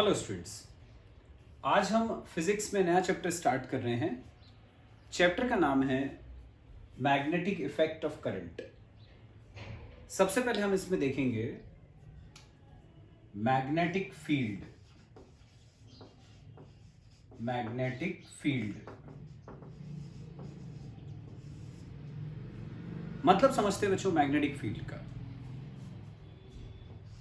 Hello students, आज हम physics में नया चैप्टर स्टार्ट कर रहे हैं। चैप्टर का नाम है मैग्नेटिक इफेक्ट ऑफ करंट। सबसे पहले हम इसमें देखेंगे मैग्नेटिक फील्ड। मैग्नेटिक फील्ड मतलब समझते हैं बच्चों मैग्नेटिक फील्ड का।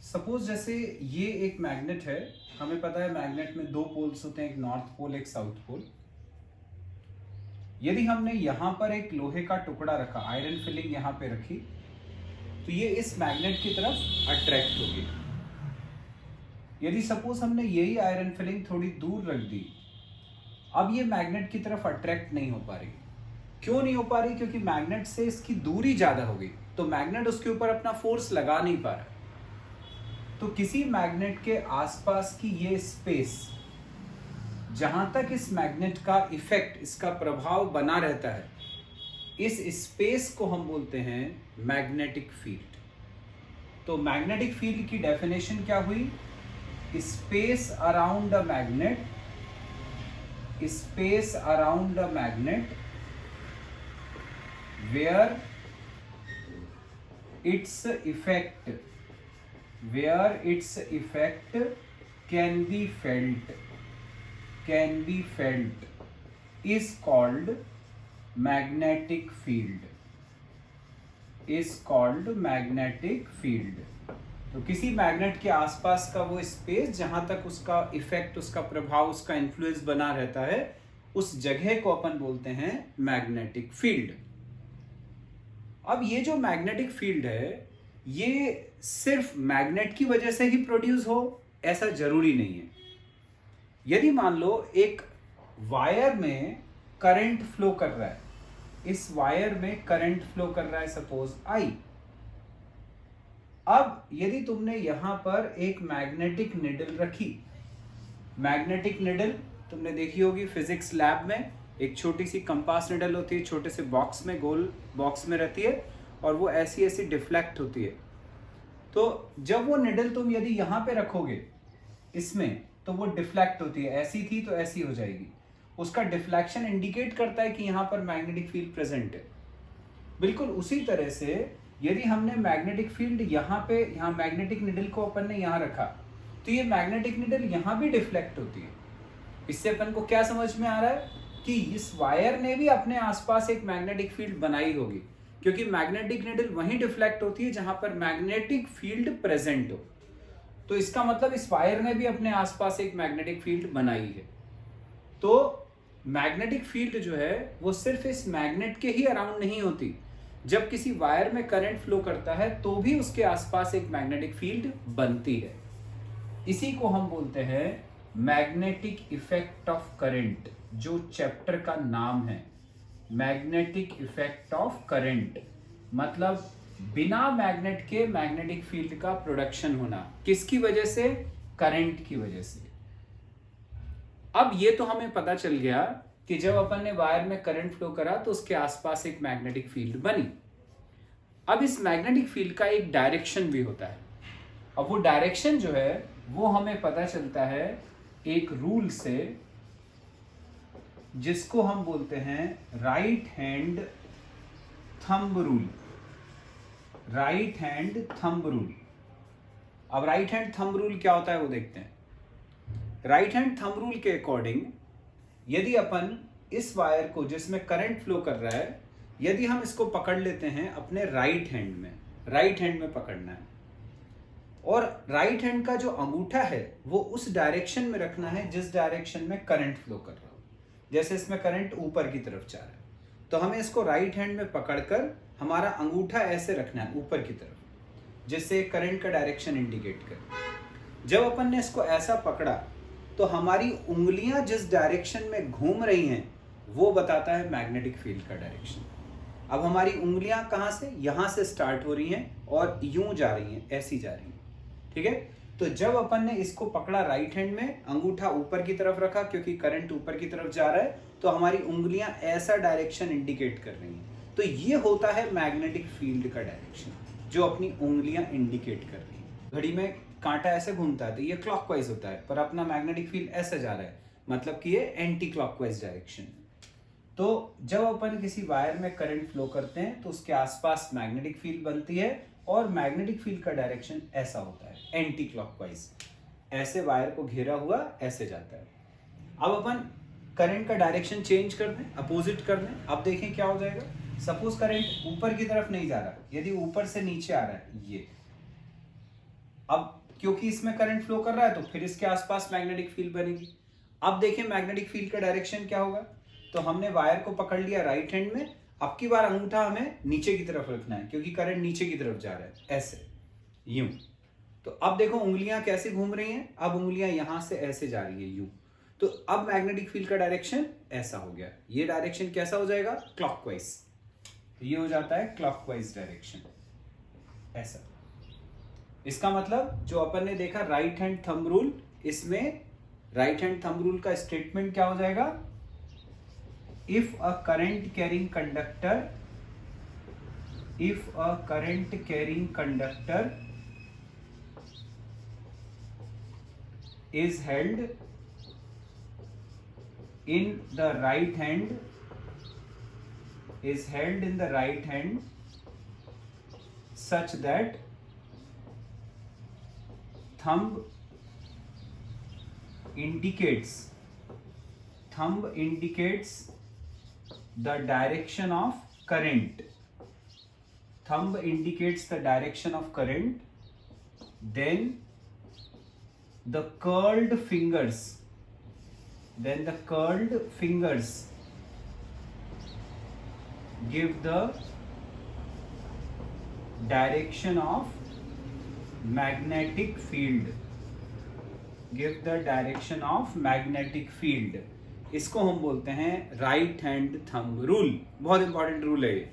सपोज जैसे ये एक मैग्नेट है, हमें पता है मैग्नेट में दो पोल्स होते हैं, एक नॉर्थ पोल एक साउथ पोल। यदि हमने यहां पर एक लोहे का टुकड़ा रखा, आयरन फिलिंग यहां पे रखी, तो ये इस मैग्नेट की तरफ अट्रैक्ट होगी। यदि सपोज हमने यही आयरन फिलिंग थोड़ी दूर रख दी, अब ये मैग्नेट की तरफ अट्रैक्ट नहीं हो पा रही। क्यों नहीं हो पा रही? क्योंकि मैग्नेट से इसकी दूरी ज्यादा हो गई, तो मैग्नेट उसके ऊपर अपना फोर्स लगा नहीं पा रहा। तो किसी मैग्नेट के आसपास की ये स्पेस, जहां तक इस मैग्नेट का इफेक्ट, इसका प्रभाव बना रहता है, इस स्पेस को हम बोलते हैं मैग्नेटिक फील्ड। तो मैग्नेटिक फील्ड की डेफिनेशन क्या हुई? Space around a magnet, space around a magnet where its effect can be felt is called magnetic field, तो किसी मैग्नेट के आसपास का वो स्पेस जहां तक उसका इफेक्ट, उसका प्रभाव, उसका इन्फ्लुएंस बना रहता है, उस जगह को अपन बोलते हैं मैग्नेटिक फील्ड। अब ये जो मैग्नेटिक फील्ड है, ये सिर्फ मैग्नेट की वजह से ही प्रोड्यूस हो ऐसा जरूरी नहीं है। यदि मान लो एक वायर में करंट फ्लो कर रहा है, इस वायर में करंट फ्लो कर रहा है सपोज आई। अब यदि तुमने यहां पर एक मैग्नेटिक निडल रखी, मैग्नेटिक निडल तुमने देखी होगी फिजिक्स लैब में, एक छोटी सी कंपास निडल होती है, छोटे से बॉक्स में, गोल बॉक्स में रहती है, और वो ऐसी ऐसी डिफ्लेक्ट होती है। तो जब वो निडल तुम यदि यहां पे रखोगे इसमें, तो वो डिफ्लेक्ट होती है, ऐसी थी तो ऐसी हो जाएगी। उसका डिफ्लेक्शन इंडिकेट करता है कि यहां पर मैग्नेटिक फील्ड प्रेजेंट है। बिल्कुल उसी तरह से यदि हमने मैग्नेटिक फील्ड यहां पे, यहां मैग्नेटिक निडल को अपन ने यहां रखा, तो ये मैग्नेटिक निडल यहां भी डिफ्लेक्ट होती है। इससे अपन को क्या समझ में आ रहा है कि इस वायर ने भी अपने आसपास एक मैग्नेटिक फील्ड बनाई होगी, क्योंकि मैग्नेटिक निडल वहीं डिफ्लेक्ट होती है जहां पर मैग्नेटिक फील्ड प्रेजेंट हो। तो इसका मतलब इस वायर ने भी अपने आसपास एक मैग्नेटिक फील्ड बनाई है। तो मैग्नेटिक फील्ड जो है वो सिर्फ इस मैग्नेट के ही अराउंड नहीं होती। जब किसी वायर में करंट फ्लो करता है तो भी उसके आसपास एक मैग्नेटिक फील्ड बनती है। इसी को हम बोलते हैं मैग्नेटिक इफेक्ट ऑफ करंट, जो चैप्टर का नाम है। मैग्नेटिक इफेक्ट ऑफ करंट मतलब बिना मैग्नेट के मैग्नेटिक फील्ड का प्रोडक्शन होना। किसकी वजह से? करंट की वजह से। अब ये तो हमें पता चल गया कि जब अपन ने वायर में करंट फ्लो करा तो उसके आसपास एक मैग्नेटिक फील्ड बनी। अब इस मैग्नेटिक फील्ड का एक डायरेक्शन भी होता है। अब वो डायरेक्शन जो है वो हमें पता चलता है एक रूल से, जिसको हम बोलते हैं right hand thumb rule. Right hand thumb rule. अब राइट हैंड थंब रूल क्या होता है वो देखते हैं। राइट हैंड थंब रूल के अकॉर्डिंग यदि अपन इस वायर को, जिसमें करंट फ्लो कर रहा है, यदि हम इसको पकड़ लेते हैं अपने राइट हैंड में, राइट हैंड में पकड़ना है, और राइट हैंड का जो अंगूठा है वो उस डायरेक्शन में रखना है जिस डायरेक्शन में करंट फ्लो कर रहा हो। जैसे इसमें करंट ऊपर की तरफ जा रहा है, तो हमें इसको राइट हैंड में पकड़कर हमारा अंगूठा ऐसे रखना है ऊपर की तरफ, जिससे करंट का डायरेक्शन इंडिकेट करे। जब अपन ने इसको ऐसा पकड़ा तो हमारी उंगलियां जिस डायरेक्शन में घूम रही हैं वो बताता है मैग्नेटिक फील्ड का डायरेक्शन। अब हमारी उंगलियां कहां से? यहां से स्टार्ट हो रही हैं और यूं जा रही हैं, ऐसी जा रही हैं, ठीक है। तो जब अपन ने इसको पकड़ा राइट हैंड में, अंगूठा ऊपर की तरफ रखा क्योंकि करंट ऊपर की तरफ जा रहा है, तो हमारी उंगलियां ऐसा डायरेक्शन इंडिकेट कर रही हैं। तो ये होता है मैग्नेटिक फील्ड का डायरेक्शन, जो अपनी उंगलियां इंडिकेट कर रही हैं। घड़ी में कांटा ऐसे घूमता है तो ये क्लॉकवाइज होता है, पर अपना मैग्नेटिक फील्ड ऐसे जा रहा है, मतलब कि ये एंटी क्लॉकवाइज डायरेक्शन। तो जब अपन किसी वायर में करंट फ्लो करते हैं तो उसके आसपास मैग्नेटिक फील्ड बनती है और मैग्नेटिक फील्ड का डायरेक्शन ऐसा होता है एंटी क्लॉकवाइज, ऐसे वायर को घेरा हुआ ऐसे जाता है। अब अपन करंट का डायरेक्शन चेंज कर दें, अपोजिट कर दें, अब देखें क्या हो जाएगा। सपोज करंट ऊपर की तरफ नहीं जा रहा, यदि ऊपर से नीचे आ रहा है ये, अब क्योंकि इसमें करंट फ्लो कर रहा है तो फिर इसके आसपास मैग्नेटिक फील्ड बनेगी। अब देखिए मैग्नेटिक फील्ड का डायरेक्शन क्या होगा। तो हमने वायर को पकड़ लिया राइट हैंड में, अब की बार अंगूठा हमें नीचे की तरफ रखना है क्योंकि करंट नीचे की तरफ जा रहा है, ऐसे यूं। तो अब देखो उंगलियां कैसे घूम रही हैं, अब उंगलियां यहां से ऐसे जा रही है यूं। तो अब मैग्नेटिक फील्ड का डायरेक्शन ऐसा हो गया, ये डायरेक्शन कैसा हो जाएगा, क्लॉकवाइज। ये हो जाता है क्लॉकवाइज डायरेक्शन, ऐसा। इसका मतलब जो अपन ने देखा राइट हैंड थंब रूल, इसमें राइट हैंड थंब रूल का स्टेटमेंट क्या हो जाएगा, if a current carrying conductor is held in the right hand such that thumb indicates the direction of current. Thumb indicates the direction of current, then the curled fingers give the direction of magnetic field. इसको हम बोलते हैं right hand thumb rule. बहुत important rule है ये।